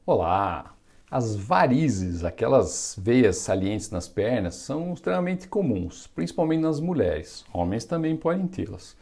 Olá! As varizes, aquelas veias salientes nas pernas, são extremamente comuns, principalmente nas mulheres. Homens também podem tê-las.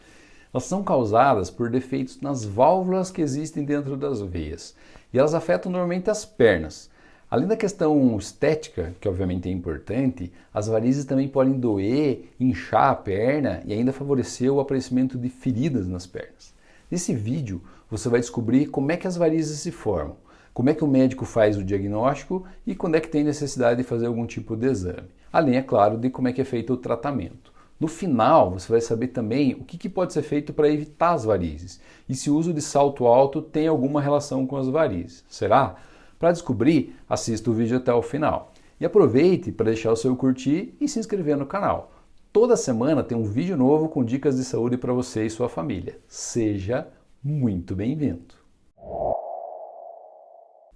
Elas são causadas por defeitos nas válvulas que existem dentro das veias e elas afetam normalmente as pernas. Além da questão estética, que obviamente é importante, as varizes também podem doer, inchar a perna e ainda favorecer o aparecimento de feridas nas pernas. Nesse vídeo, você vai descobrir como é que as varizes se formam, como é que o médico faz o diagnóstico e quando é que tem necessidade de fazer algum tipo de exame. Além, é claro, de como é que é feito o tratamento. No final, você vai saber também o que pode ser feito para evitar as varizes e se o uso de salto alto tem alguma relação com as varizes. Será? Para descobrir, assista o vídeo até o final. E aproveite para deixar o seu curtir e se inscrever no canal. Toda semana tem um vídeo novo com dicas de saúde para você e sua família. Seja muito bem-vindo!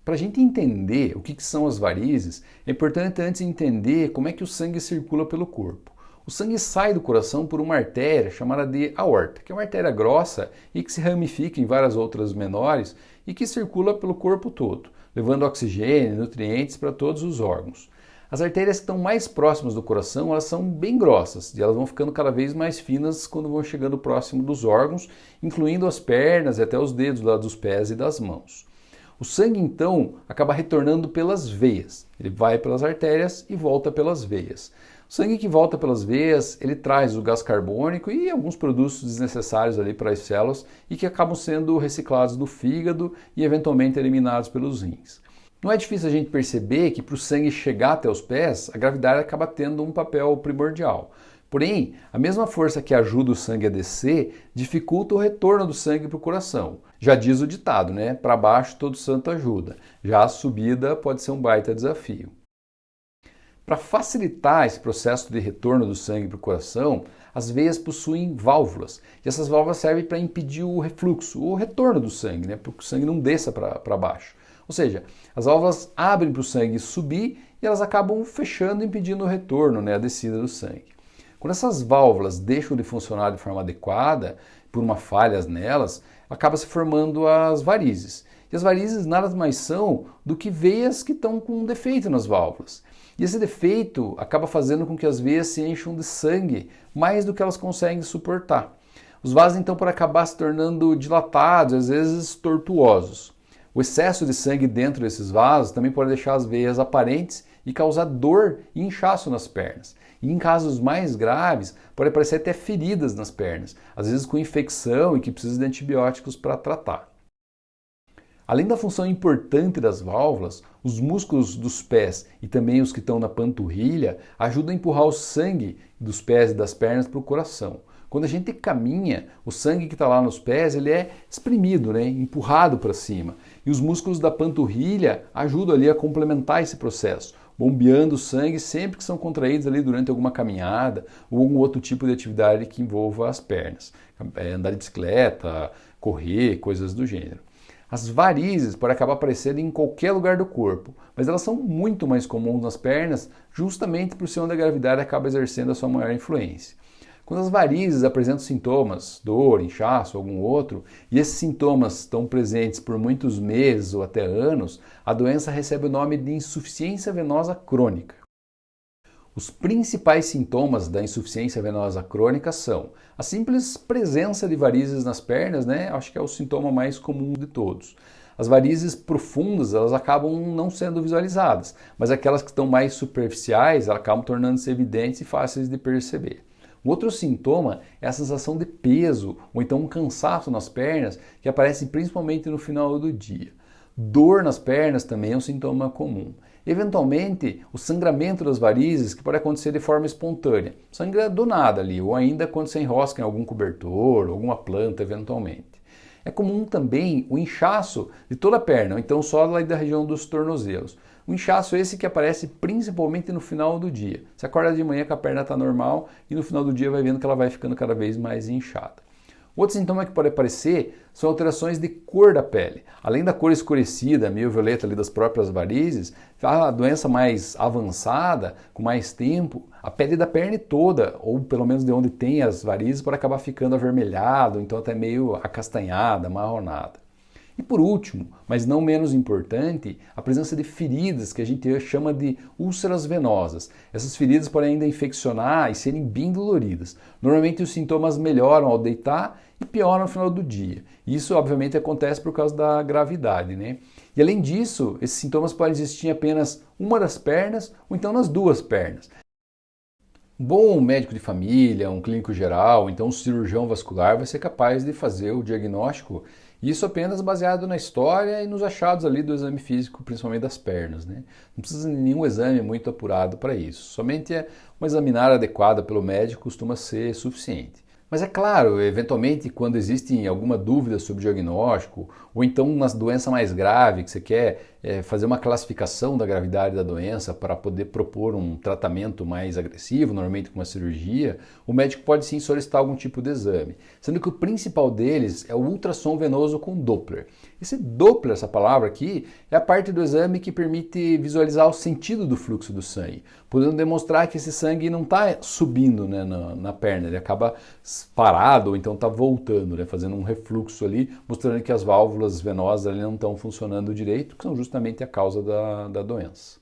Para a gente entender o que são as varizes, é importante antes entender como é que o sangue circula pelo corpo. O sangue sai do coração por uma artéria chamada de aorta, que é uma artéria grossa e que se ramifica em várias outras menores e que circula pelo corpo todo, levando oxigênio e nutrientes para todos os órgãos. As artérias que estão mais próximas do coração, elas são bem grossas e elas vão ficando cada vez mais finas quando vão chegando próximo dos órgãos, incluindo as pernas e até os dedos lá dos pés e das mãos. O sangue, então, acaba retornando pelas veias. Ele vai pelas artérias e volta pelas veias. O sangue que volta pelas veias, ele traz o gás carbônico e alguns produtos desnecessários ali para as células e que acabam sendo reciclados do fígado e eventualmente eliminados pelos rins. Não é difícil a gente perceber que para o sangue chegar até os pés, a gravidade acaba tendo um papel primordial. Porém, a mesma força que ajuda o sangue a descer dificulta o retorno do sangue para o coração. Já diz o ditado, né? Para baixo todo santo ajuda. Já a subida pode ser um baita desafio. Para facilitar esse processo de retorno do sangue para o coração, as veias possuem válvulas. E essas válvulas servem para impedir o refluxo, o retorno do sangue, né? Para que o sangue não desça para baixo. Ou seja, as válvulas abrem para o sangue subir e elas acabam fechando, impedindo o retorno, né? A descida do sangue. Quando essas válvulas deixam de funcionar de forma adequada, por uma falha nelas, acaba se formando as varizes. E as varizes nada mais são do que veias que estão com um defeito nas válvulas. E esse defeito acaba fazendo com que as veias se encham de sangue mais do que elas conseguem suportar. Os vasos então podem acabar se tornando dilatados, às vezes tortuosos. O excesso de sangue dentro desses vasos também pode deixar as veias aparentes e causar dor e inchaço nas pernas. E em casos mais graves, pode aparecer até feridas nas pernas, às vezes com infecção e que precisa de antibióticos para tratar. Além da função importante das válvulas, os músculos dos pés e também os que estão na panturrilha ajudam a empurrar o sangue dos pés e das pernas para o coração. Quando a gente caminha, o sangue que está lá nos pés ele é exprimido, né? Empurrado para cima. E os músculos da panturrilha ajudam ali a complementar esse processo, bombeando o sangue sempre que são contraídos ali durante alguma caminhada ou algum outro tipo de atividade que envolva as pernas. Andar de bicicleta, correr, coisas do gênero. As varizes podem acabar aparecendo em qualquer lugar do corpo, mas elas são muito mais comuns nas pernas justamente por ser onde a gravidade acaba exercendo a sua maior influência. Quando as varizes apresentam sintomas, dor, inchaço, algum outro, e esses sintomas estão presentes por muitos meses ou até anos, a doença recebe o nome de insuficiência venosa crônica. Os principais sintomas da insuficiência venosa crônica são a simples presença de varizes nas pernas, né? Acho que é o sintoma mais comum de todos. As varizes profundas, elas acabam não sendo visualizadas, mas aquelas que estão mais superficiais, elas acabam tornando-se evidentes e fáceis de perceber. O outro sintoma é a sensação de peso ou então um cansaço nas pernas que aparece principalmente no final do dia. Dor nas pernas também é um sintoma comum. Eventualmente, o sangramento das varizes que pode acontecer de forma espontânea. Sangra do nada ali, ou ainda quando você enrosca em algum cobertor, alguma planta eventualmente. É comum também o inchaço de toda a perna, ou então só lá da região dos tornozelos. O inchaço esse que aparece principalmente no final do dia. Você acorda de manhã com a perna está normal e no final do dia vai vendo que ela vai ficando cada vez mais inchada. Outro sintoma que pode aparecer são alterações de cor da pele. Além da cor escurecida, meio violeta ali das próprias varizes, a doença mais avançada, com mais tempo, a pele da perna toda, ou pelo menos de onde tem as varizes, pode acabar ficando avermelhado, então até meio acastanhada, amarronada. E por último, mas não menos importante, a presença de feridas que a gente chama de úlceras venosas. Essas feridas podem ainda infeccionar e serem bem doloridas. Normalmente os sintomas melhoram ao deitar e pioram no final do dia. Isso obviamente acontece por causa da gravidade, né? E além disso, esses sintomas podem existir em apenas uma das pernas ou então nas duas pernas. Um bom médico de família, um clínico geral, então um cirurgião vascular vai ser capaz de fazer o diagnóstico, isso apenas baseado na história e nos achados ali do exame físico, principalmente das pernas, né? Não precisa de nenhum exame muito apurado para isso, somente uma examinar adequada pelo médico costuma ser suficiente. Mas é claro, eventualmente, quando existe alguma dúvida sobre o diagnóstico, ou então uma doença mais grave, que você quer fazer uma classificação da gravidade da doença para poder propor um tratamento mais agressivo, normalmente com uma cirurgia, o médico pode sim solicitar algum tipo de exame, sendo que o principal deles é o ultrassom venoso com Doppler. Esse Doppler, essa palavra aqui, é a parte do exame que permite visualizar o sentido do fluxo do sangue, podendo demonstrar que esse sangue não está subindo, né, na perna, ele acaba parado ou então está voltando, né, fazendo um refluxo ali, mostrando que as válvulas venosas ali não estão funcionando direito, que são justamente a causa da doença.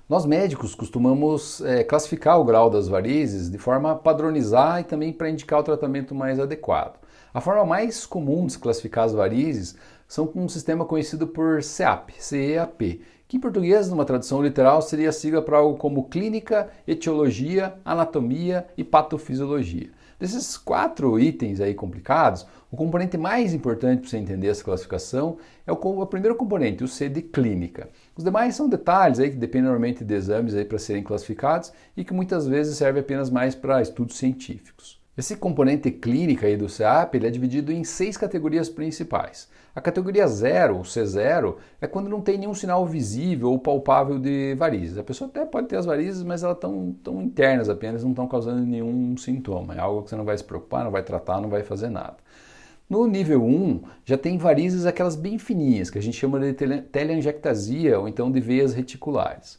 Nós médicos costumamos classificar o grau das varizes de forma a padronizar e também para indicar o tratamento mais adequado. A forma mais comum de se classificar as varizes são com um sistema conhecido por CEAP, C-E-A-P, que em português, numa tradução literal, seria a sigla para algo como clínica, etiologia, anatomia e patofisiologia. Desses 4 itens aí complicados, o componente mais importante para você entender essa classificação é o primeiro componente, o C de clínica. Os demais são detalhes aí que dependem normalmente de exames aí para serem classificados e que muitas vezes servem apenas mais para estudos científicos. Esse componente clínica aí do CEAP ele é dividido em 6 categorias principais. A categoria 0, o C0, é quando não tem nenhum sinal visível ou palpável de varizes. A pessoa até pode ter as varizes, mas elas estão internas apenas, não estão causando nenhum sintoma. É algo que você não vai se preocupar, não vai tratar, não vai fazer nada. No nível 1, já tem varizes aquelas bem fininhas, que a gente chama de teleangiectasia ou então de veias reticulares.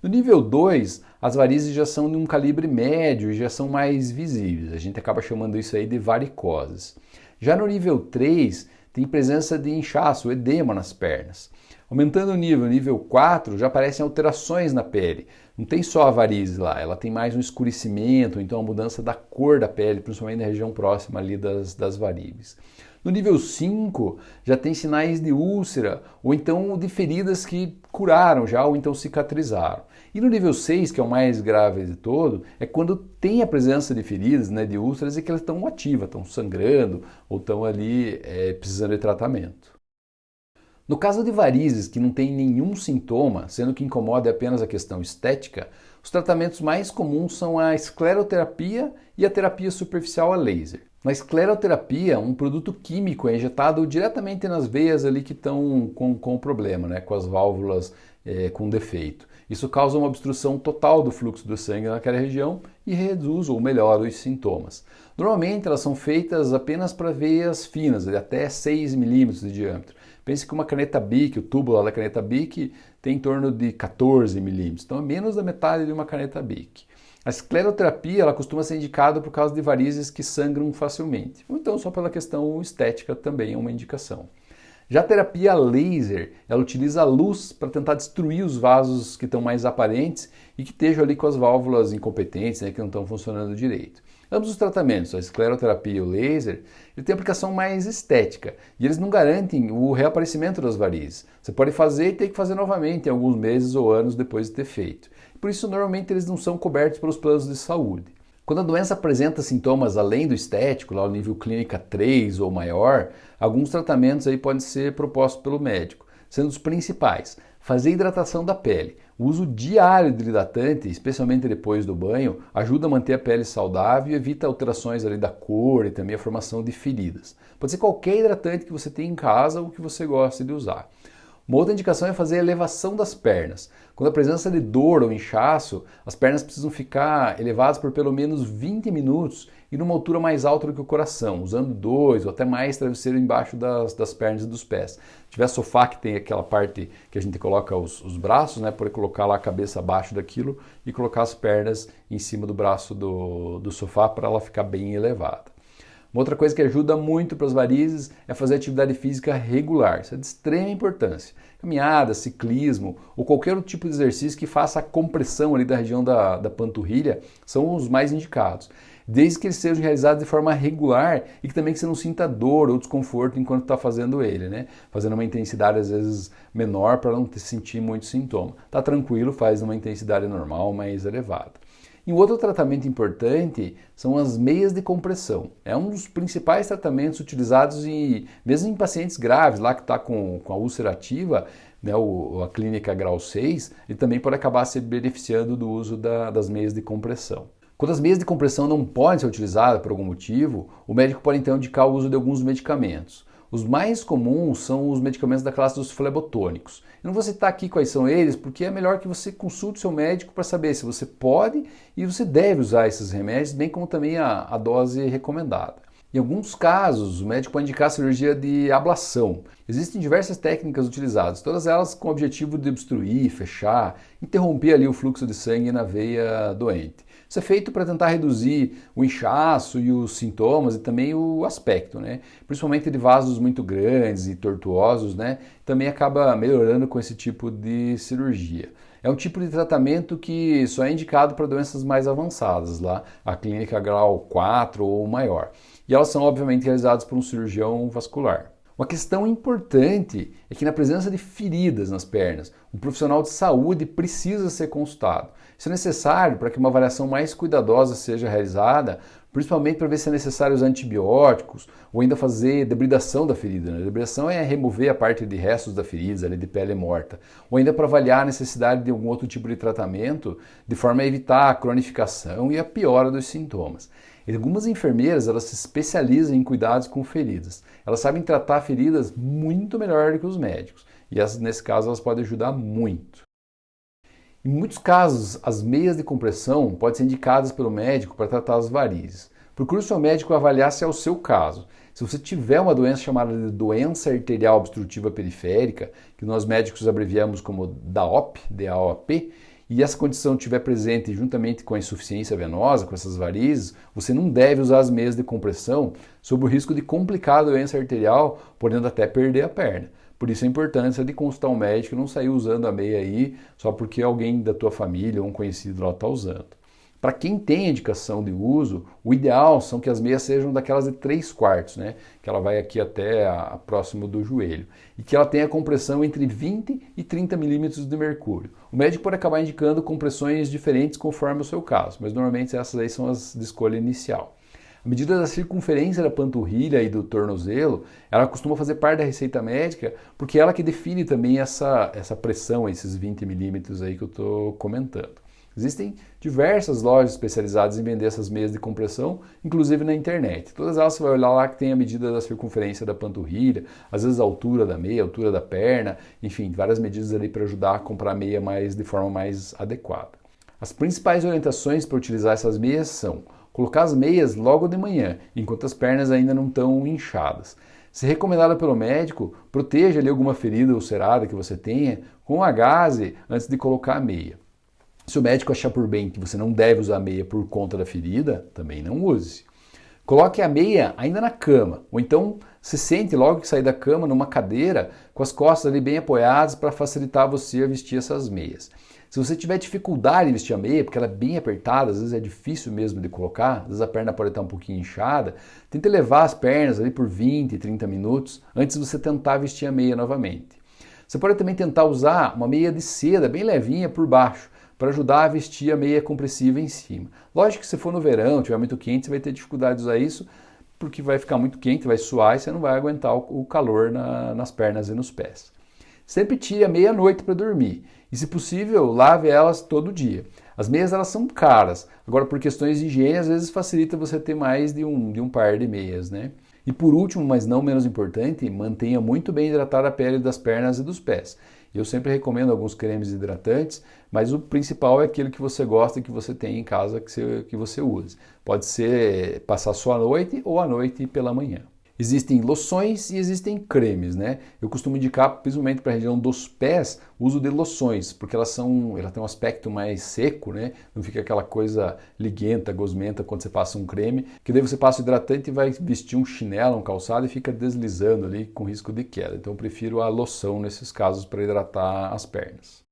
No nível 2, as varizes já são de um calibre médio e já são mais visíveis. A gente acaba chamando isso aí de varicoses. Já no nível 3, tem presença de inchaço, edema nas pernas. Aumentando o nível 4, já aparecem alterações na pele. Não tem só a varize lá, ela tem mais um escurecimento, então a mudança da cor da pele, principalmente na região próxima ali das varizes. No nível 5, já tem sinais de úlcera, ou então de feridas que curaram já, ou então cicatrizaram. E no nível 6, que é o mais grave de todo, é quando tem a presença de feridas, né, de úlceras, e que elas estão ativas, estão sangrando, ou estão ali precisando de tratamento. No caso de varizes que não tem nenhum sintoma, sendo que incomoda apenas a questão estética, os tratamentos mais comuns são a escleroterapia e a terapia superficial a laser. Na escleroterapia, um produto químico é injetado diretamente nas veias ali que estão com o problema, né, com as válvulas com defeito. Isso causa uma obstrução total do fluxo do sangue naquela região e reduz ou melhora os sintomas. Normalmente elas são feitas apenas para veias finas, de até 6 milímetros de diâmetro. Pense que uma caneta Bic, o tubo lá da caneta Bic tem em torno de 14 milímetros, então é menos da metade de uma caneta Bic. A escleroterapia ela costuma ser indicada por causa de varizes que sangram facilmente, ou então só pela questão estética também é uma indicação. Já a terapia laser, ela utiliza a luz para tentar destruir os vasos que estão mais aparentes e que estejam ali com as válvulas incompetentes, né, que não estão funcionando direito. Ambos os tratamentos, a escleroterapia e o laser, ele tem aplicação mais estética e eles não garantem o reaparecimento das varizes. Você pode fazer e ter que fazer novamente em alguns meses ou anos depois de ter feito. Por isso, normalmente, eles não são cobertos pelos planos de saúde. Quando a doença apresenta sintomas além do estético, lá no nível clínica 3 ou maior, alguns tratamentos aí podem ser propostos pelo médico, sendo os principais: fazer hidratação da pele. O uso diário de hidratante, especialmente depois do banho, ajuda a manter a pele saudável e evita alterações ali da cor e também a formação de feridas. Pode ser qualquer hidratante que você tem em casa ou que você goste de usar. Uma outra indicação é fazer a elevação das pernas. Quando a presença de dor ou inchaço, as pernas precisam ficar elevadas por pelo menos 20 minutos e numa altura mais alta do que o coração, usando 2 ou até mais travesseiros embaixo das pernas e dos pés. Se tiver sofá que tem aquela parte que a gente coloca os braços, né, pode colocar lá a cabeça abaixo daquilo e colocar as pernas em cima do braço do sofá para ela ficar bem elevada. Uma outra coisa que ajuda muito para as varizes é fazer atividade física regular. Isso é de extrema importância. Caminhada, ciclismo ou qualquer outro tipo de exercício que faça a compressão ali da região da panturrilha são os mais indicados. Desde que eles sejam realizados de forma regular e que também que você não sinta dor ou desconforto enquanto está fazendo ele, né? Fazendo uma intensidade às vezes menor para não sentir muito sintoma. Tá tranquilo, faz uma intensidade normal, mais elevada. E um outro tratamento importante são as meias de compressão. É um dos principais tratamentos utilizados mesmo em pacientes graves, lá que está com a úlcera ativa, né, a clínica grau 6, e também pode acabar se beneficiando do uso das meias de compressão. Quando as meias de compressão não podem ser utilizadas por algum motivo, o médico pode então indicar o uso de alguns medicamentos. Os mais comuns são os medicamentos da classe dos flebotônicos. Eu não vou citar aqui quais são eles, porque é melhor que você consulte seu médico para saber se você pode e você deve usar esses remédios, bem como também a dose recomendada. Em alguns casos, o médico pode indicar a cirurgia de ablação. Existem diversas técnicas utilizadas, todas elas com o objetivo de obstruir, fechar, interromper ali o fluxo de sangue na veia doente. Isso é feito para tentar reduzir o inchaço e os sintomas e também o aspecto, né? Principalmente de vasos muito grandes e tortuosos, né? Também acaba melhorando com esse tipo de cirurgia. É um tipo de tratamento que só é indicado para doenças mais avançadas, lá a clínica grau 4 ou maior. E elas são obviamente realizadas por um cirurgião vascular. Uma questão importante é que na presença de feridas nas pernas, um profissional de saúde precisa ser consultado. Isso é necessário para que uma avaliação mais cuidadosa seja realizada, principalmente para ver se é necessário usar antibióticos ou ainda fazer debridação da ferida. Né? Debridação é remover a parte de restos da ferida, ali de pele morta, ou ainda para avaliar a necessidade de algum outro tipo de tratamento, de forma a evitar a cronificação e a piora dos sintomas. E algumas enfermeiras, elas se especializam em cuidados com feridas. Elas sabem tratar feridas muito melhor do que os médicos. E nesse caso, elas podem ajudar muito. Em muitos casos, as meias de compressão podem ser indicadas pelo médico para tratar as varizes. Procure o seu médico avaliar se é o seu caso. Se você tiver uma doença chamada de doença arterial obstrutiva periférica, que nós médicos abreviamos como DAOP, DAOP, e essa condição estiver presente juntamente com a insuficiência venosa, com essas varizes, você não deve usar as meias de compressão sob o risco de complicar a doença arterial, podendo até perder a perna. Por isso a importância de consultar um médico e não sair usando a meia aí só porque alguém da tua família ou um conhecido lá está usando. Para quem tem indicação de uso, o ideal são que as meias sejam daquelas de 3/4, né? Que ela vai aqui até próximo do joelho. E que ela tenha compressão entre 20 e 30 milímetros de mercúrio. O médico pode acabar indicando compressões diferentes conforme o seu caso, mas normalmente essas aí são as de escolha inicial. A medida da circunferência da panturrilha e do tornozelo, ela costuma fazer parte da receita médica, porque é ela que define também essa pressão, esses 20 milímetros aí que eu estou comentando. Existem diversas lojas especializadas em vender essas meias de compressão, inclusive na internet. Todas elas você vai olhar lá que tem a medida da circunferência da panturrilha, às vezes a altura da meia, a altura da perna, enfim, várias medidas ali para ajudar a comprar a meia de forma mais adequada. As principais orientações para utilizar essas meias são colocar as meias logo de manhã, enquanto as pernas ainda não estão inchadas. Se recomendado pelo médico, proteja ali alguma ferida ulcerada que você tenha com a gaze antes de colocar a meia. Se o médico achar por bem que você não deve usar a meia por conta da ferida, também não use. Coloque a meia ainda na cama, ou então se sente logo que sair da cama numa cadeira com as costas ali bem apoiadas para facilitar você a vestir essas meias. Se você tiver dificuldade em vestir a meia, porque ela é bem apertada, às vezes é difícil mesmo de colocar, às vezes a perna pode estar um pouquinho inchada, tente levar as pernas ali por 20, 30 minutos antes de você tentar vestir a meia novamente. Você pode também tentar usar uma meia de seda bem levinha por baixo, para ajudar a vestir a meia compressiva em cima. Lógico que se for no verão, tiver muito quente, você vai ter dificuldade de usar isso, porque vai ficar muito quente, vai suar e você não vai aguentar o calor nas pernas e nos pés. Sempre tire a meia à noite para dormir e, se possível, lave elas todo dia. As meias elas são caras, agora por questões de higiene, às vezes facilita você ter mais de um par de meias, né? E por último, mas não menos importante, mantenha muito bem hidratada a pele das pernas e dos pés. Eu sempre recomendo alguns cremes hidratantes, mas o principal é aquele que você gosta e que você tem em casa que você use. Pode ser passar só à noite ou à noite pela manhã. Existem loções e existem cremes, né? Eu costumo indicar, principalmente para a região dos pés, o uso de loções, porque ela tem um aspecto mais seco, né? Não fica aquela coisa liguenta, gosmenta quando você passa um creme, que daí você passa o hidratante e vai vestir um chinelo, um calçado e fica deslizando ali com risco de queda. Então eu prefiro a loção nesses casos para hidratar as pernas.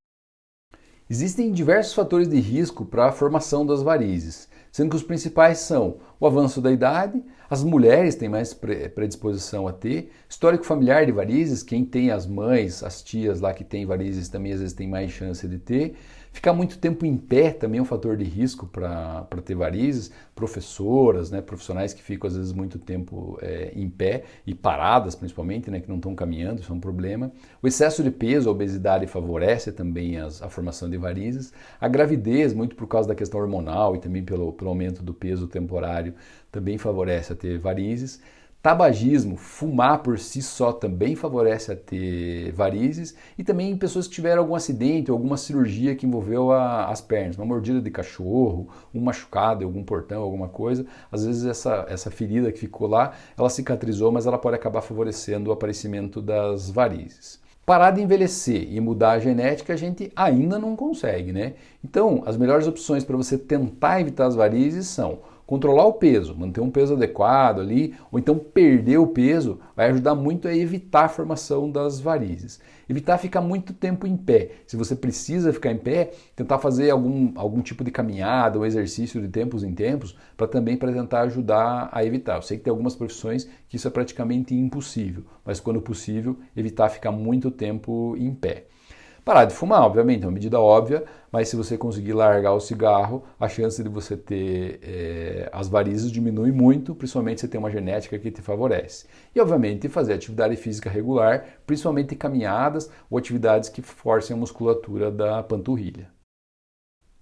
Existem diversos fatores de risco para a formação das varizes, sendo que os principais são o avanço da idade, as mulheres têm mais predisposição a ter, histórico familiar de varizes, quem tem as mães, as tias lá que têm varizes também às vezes tem mais chance de ter, ficar muito tempo em pé também é um fator de risco para ter varizes, professoras, né, profissionais que ficam às vezes muito tempo em pé e paradas principalmente, né, que não estão caminhando, isso é um problema. O excesso de peso, a obesidade favorece também a formação de varizes, a gravidez, muito por causa da questão hormonal e também pelo aumento do peso temporário, também favorece a ter varizes. Tabagismo, fumar por si só também favorece a ter varizes e também pessoas que tiveram algum acidente ou alguma cirurgia que envolveu as pernas, uma mordida de cachorro, um machucado em algum portão, alguma coisa. Às vezes essa ferida que ficou lá, ela cicatrizou, mas ela pode acabar favorecendo o aparecimento das varizes. Parar de envelhecer e mudar a genética a gente ainda não consegue, né? Então, as melhores opções para você tentar evitar as varizes são controlar o peso, manter um peso adequado ali, ou então perder o peso, vai ajudar muito a evitar a formação das varizes. Evitar ficar muito tempo em pé. Se você precisa ficar em pé, tentar fazer algum tipo de caminhada ou exercício de tempos em tempos, para tentar ajudar a evitar. Eu sei que tem algumas profissões que isso é praticamente impossível, mas quando possível, evitar ficar muito tempo em pé. Parar de fumar, obviamente, é uma medida óbvia, mas se você conseguir largar o cigarro, a chance de você ter as varizes diminui muito, principalmente se você tem uma genética que te favorece. E, obviamente, fazer atividade física regular, principalmente caminhadas ou atividades que forcem a musculatura da panturrilha.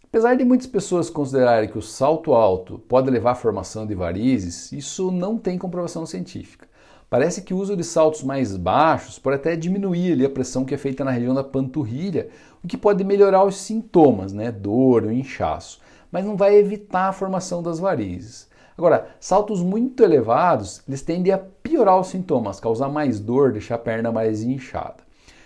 Apesar de muitas pessoas considerarem que o salto alto pode levar à formação de varizes, isso não tem comprovação científica. Parece que o uso de saltos mais baixos pode até diminuir ali a pressão que é feita na região da panturrilha, o que pode melhorar os sintomas, né, dor, o inchaço, mas não vai evitar a formação das varizes. Agora, saltos muito elevados, eles tendem a piorar os sintomas, causar mais dor, deixar a perna mais inchada.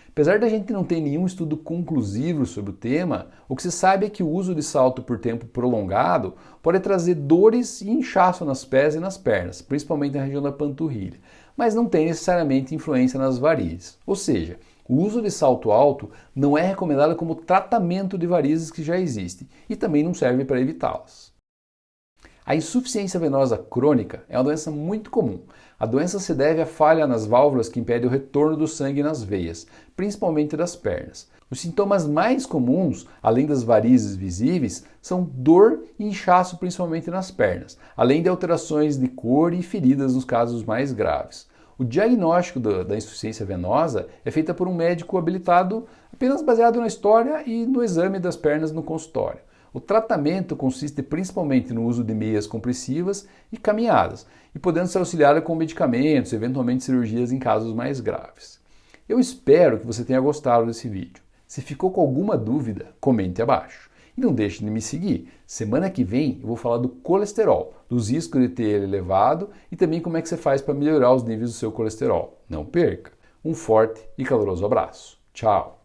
Apesar da gente não ter nenhum estudo conclusivo sobre o tema, o que se sabe é que o uso de salto por tempo prolongado pode trazer dores e inchaço nas pés e nas pernas, principalmente na região da panturrilha, mas não tem necessariamente influência nas varizes. Ou seja, o uso de salto alto não é recomendado como tratamento de varizes que já existem e também não serve para evitá-las. A insuficiência venosa crônica é uma doença muito comum. A doença se deve à falha nas válvulas que impede o retorno do sangue nas veias, principalmente das pernas. Os sintomas mais comuns, além das varizes visíveis, são dor e inchaço principalmente nas pernas, além de alterações de cor e feridas nos casos mais graves. O diagnóstico da insuficiência venosa é feito por um médico habilitado apenas baseado na história e no exame das pernas no consultório. O tratamento consiste principalmente no uso de meias compressivas e caminhadas, e podendo ser auxiliado com medicamentos, eventualmente cirurgias em casos mais graves. Eu espero que você tenha gostado desse vídeo. Se ficou com alguma dúvida, comente abaixo. E não deixe de me seguir. Semana que vem eu vou falar do colesterol, dos riscos de ter ele elevado e também como é que você faz para melhorar os níveis do seu colesterol. Não perca! Um forte e caloroso abraço. Tchau!